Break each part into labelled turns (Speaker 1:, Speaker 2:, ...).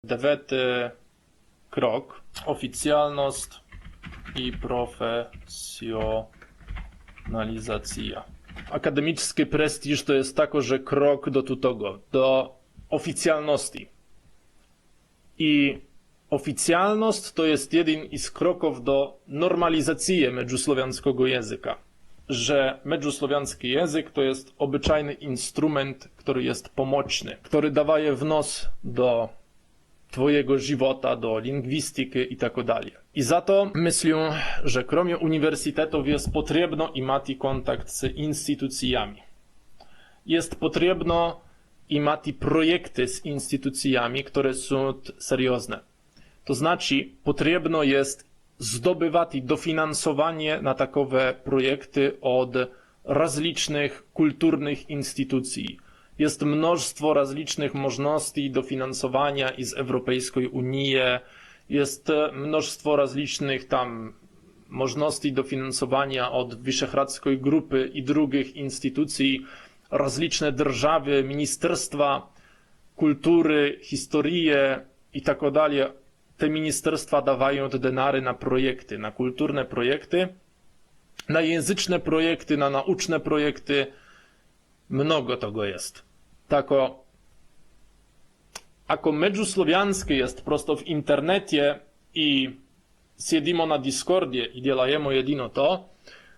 Speaker 1: Devety krok, oficjalność i profesjonalizacja. Akademicki prestiż to jest takože krok do tego, do oficjalności. I oficjalność to jest jeden z kroków do normalizacji međusłowiańskiego języka. Że međusłowiański język to jest obyczajny instrument, który jest pomocny, który daje wnos do twojego żywota, do lingwistyki i tak dalej. I za to myślę, że kromie uniwersytetów jest potrzebno mieć kontakt z instytucjami. Jest potrzebno mieć projekty z instytucjami, które są seriozne. To znaczy, potrzebno jest zdobywać dofinansowanie na takowe projekty od rozlicznych kulturnych instytucji. Jest mnóstwo rozlicznych możliwości dofinansowania i z Europejskiej Unii, jest mnóstwo rozlicznych tam możliwości dofinansowania od Wyszehradzkiej Grupy i drugich instytucji, rozliczne держаwy, ministerstwa kultury, historii i tak dalej. Te ministerstwa dawają denary na projekty, na kulturne projekty, na języczne projekty, na nauczne projekty. Mnogo tego jest. Ako međusłowiańskie jest prosto w internecie i siedzimy na Discordzie i działajemy jedyno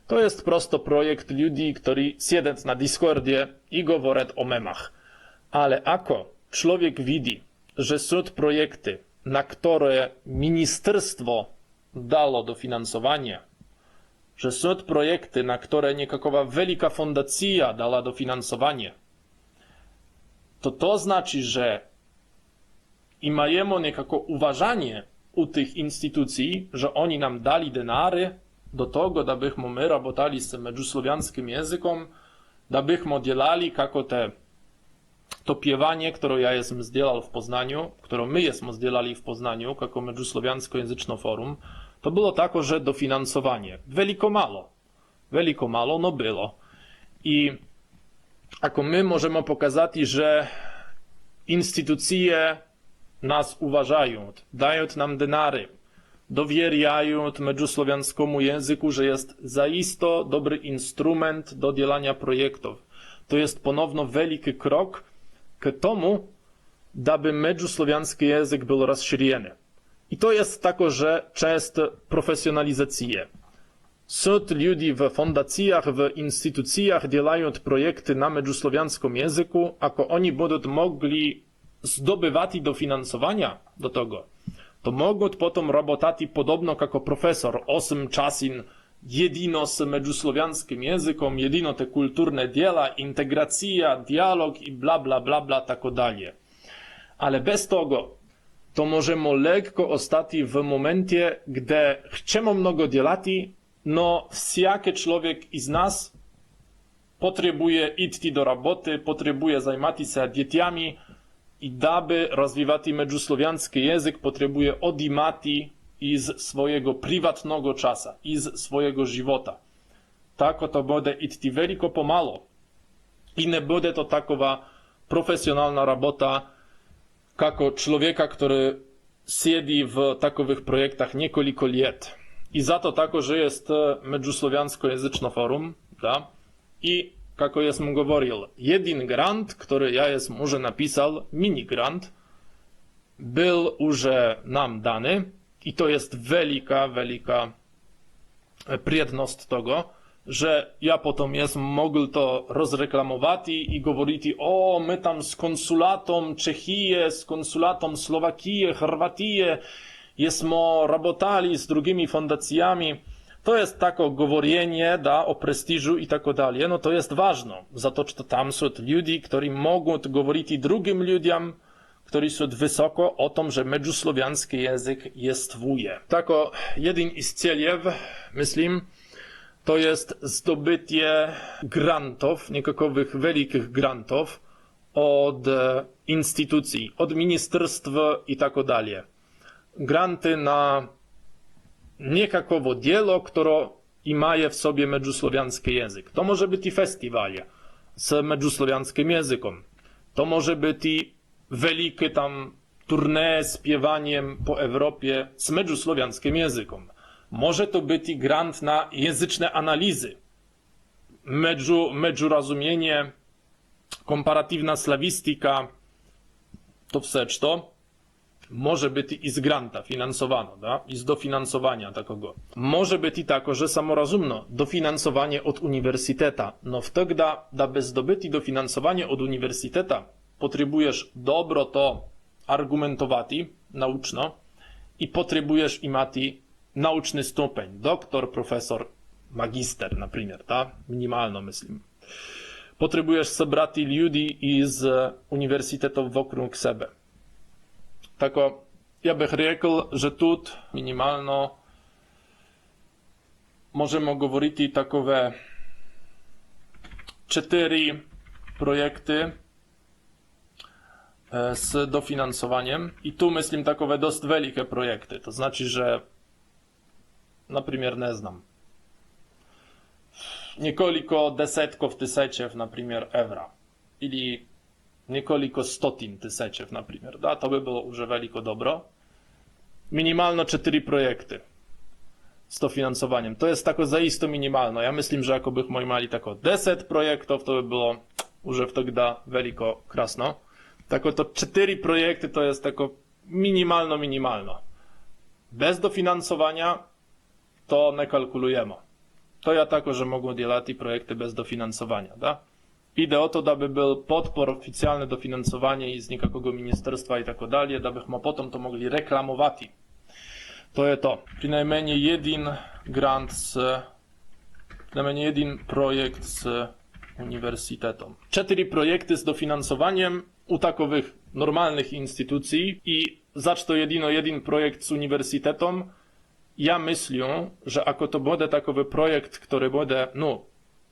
Speaker 1: to jest prosto projekt ludzi, którzy siedzą na Discordzie i mówią o memach. Ale ako człowiek widzi, że są projekty, na które ministerstwo dało dofinansowanie, że są projekty, na które niekakawa wielka fundacja dała dofinansowanie, to znaczy, że i majemy niekako uważanie u tych instytucji, że oni nam dali denary do tego, abyśmy my robotali z međusłowiańskim językiem, abyśmy działali jako to piewanie, które ja jestem zdzielał w Poznaniu, które my jestem zdzielali w Poznaniu, jako međusłowiańsko-języczne forum, to było tako, że dofinansowanie. Veliko malo, no było. I ako my możemy pokazać, że instytucje nas uważają, dają nam denary, dowierjają međusłowiańskiemu języku, że jest zaisto dobry instrument do działania projektów. To jest ponowno wielki krok k tomu, aby međusłowiański język był rozszerzony. I to jest takože często profesjonalizacja. Są ludzie w fundacjach, w instytucjach działają projekty na međusłowiańskim języku, ako oni będą mogli zdobywać dofinansowania do tego, to mogą potem robotać podobno jako profesor 8 czasin jedino z međusłowiańskim językiem, jedino te kulturne dzieła, integracja, dialog i bla bla bla bla tak dalej. Ale bez tego to możemy lekko ostać w momencie, gdy chcemy mnogo działać, no wszelki człowiek z nas potrzebuje iść do roboty, potrzebuje zajmować się dzieciami i aby rozwijać međusłowiański język, potrzebuje odimać i z swojego prywatnego czasu, i z swojego żywota. Tak to będzie iść wielko pomalo i nie będzie to takowa profesjonalna robota, jako człowieka, który siedzi w takowych projektach niekoliko lat. I za to tako, że jest međusłowiańsko-języczne forum, da? I, kako jesam govoril, jeden grant, który ja jesam może napisał, mini grant, był już nam dany i to jest wielka prednost tego, że ja potem jesam mógł to rozreklamować i mówić, o, my tam z konsulatom Czechije, z konsulatom Słowakije, Chorwatije, jesmo robotali z drugimi fundacjami. To jest tako говорenie o prestiżu i tak dalej. No to jest ważne, za to, że tam są ludzie, którzy mogą mówić drugim ludziom, którzy są wysoko o tym, że međusłowiański język jestwuje. Tako jeden z celów, myślę, to jest zdobycie grantów, niekakowych wielkich grantów od instytucji, od ministerstw i tak dalej. Granty na niekakowo dzieło, które ma w sobie međusłowiański język. To może być i festiwale z međusłowiańskim językiem. To może być i wielkie tam tournée z śpiewaniem po Europie z medżusłowianskim językiem. Może to być i grant na języczne analizy. Medżurozumienie, komparatywna slawistyka, to wszystko może być i z granta finansowano, da? I z dofinansowania takiego. Może być i tako, że samorozumno dofinansowanie od uniwersyteta. No wtedy, aby zdobyć dofinansowanie od uniwersyteta, potrzebujesz dobro to argumentować nauczno i potrzebujesz i mati nauczny stopień. Doktor, profesor, magister, na przykład, ta? Minimalno myślę. Potrzebujesz zebrać ludzi z uniwersytetów wokół siebie. Tako, ja bych rzekł, że tu minimalno możemy mówić takowe 4 projekty z dofinansowaniem i tu myślę takowe dość wielkie projekty. To znaczy, że na przykład nie znam. Niekoliko desetków tysięcy, na przykład, euro. Ili niekoliko stotin tysięcy, na przykład. Da? To by było już wielko dobro. Minimalno 4 projekty z dofinansowaniem. To jest tako zaisto minimalno. Ja myślę, że jakobyśmy mieli tako 10 projektów, to by było już wtedy wielko krasno. Tako to 4 projekty to jest tako minimalno. Bez dofinansowania to nie kalkulujemy. To ja tako, że mogą działać projekty bez dofinansowania, da? Idę o to, aby był podpor oficjalne dofinansowanie i z nikakiego ministerstwa i tak dalej, abyśmy potem to mogli reklamować. To jest to. Przynajmniej jeden grant przynajmniej jeden projekt z uniwersytetem. 4 projekty z dofinansowaniem u takowych normalnych instytucji i zacz to jeden projekt z uniwersytetem. Ja myślę, że ako to będzie takowy projekt, który będzie,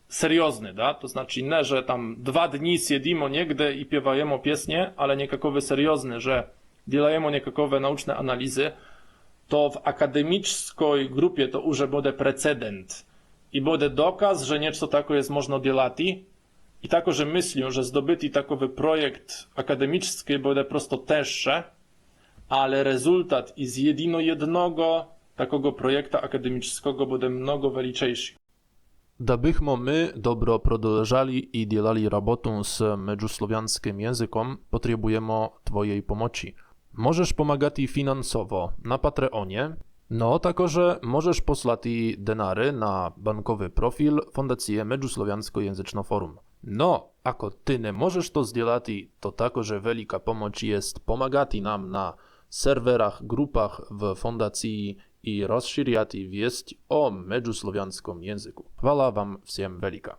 Speaker 1: seriozny, da? To znaczy nie, że tam 2 dni siedzimy niegdzie i piewajemy piesnie, ale niekakowy seriozny, że dzielajemy niekakowe nauczne analizy, to w akademickiej grupie to już będzie precedent i będzie dokaz, że nieco tako jest można działać i tako, że myślę, że zdobyty takowy projekt akademicki będzie prosto teższe, ale rezultat i z jednego takiego projektu akademickiego będzie mnogo większejszy.
Speaker 2: Dabychmo my dobro продолжали i делали работу z medżusłowianskim językiem, potrzebujemy Twojej pomocy. Możesz pomagać i finansowo na Patreonie, tako, że możesz posłać denary na bankowy profil Fundacji Medżusłowiansko-Języczno Forum. Ako ty nie możesz to zrobić, to tako, że wielka pomoc jest pomagać nam na serwerach, grupach w fundacji i rozszerzać wieść o medżusłowianskim języku. Chwała wam всем wielka.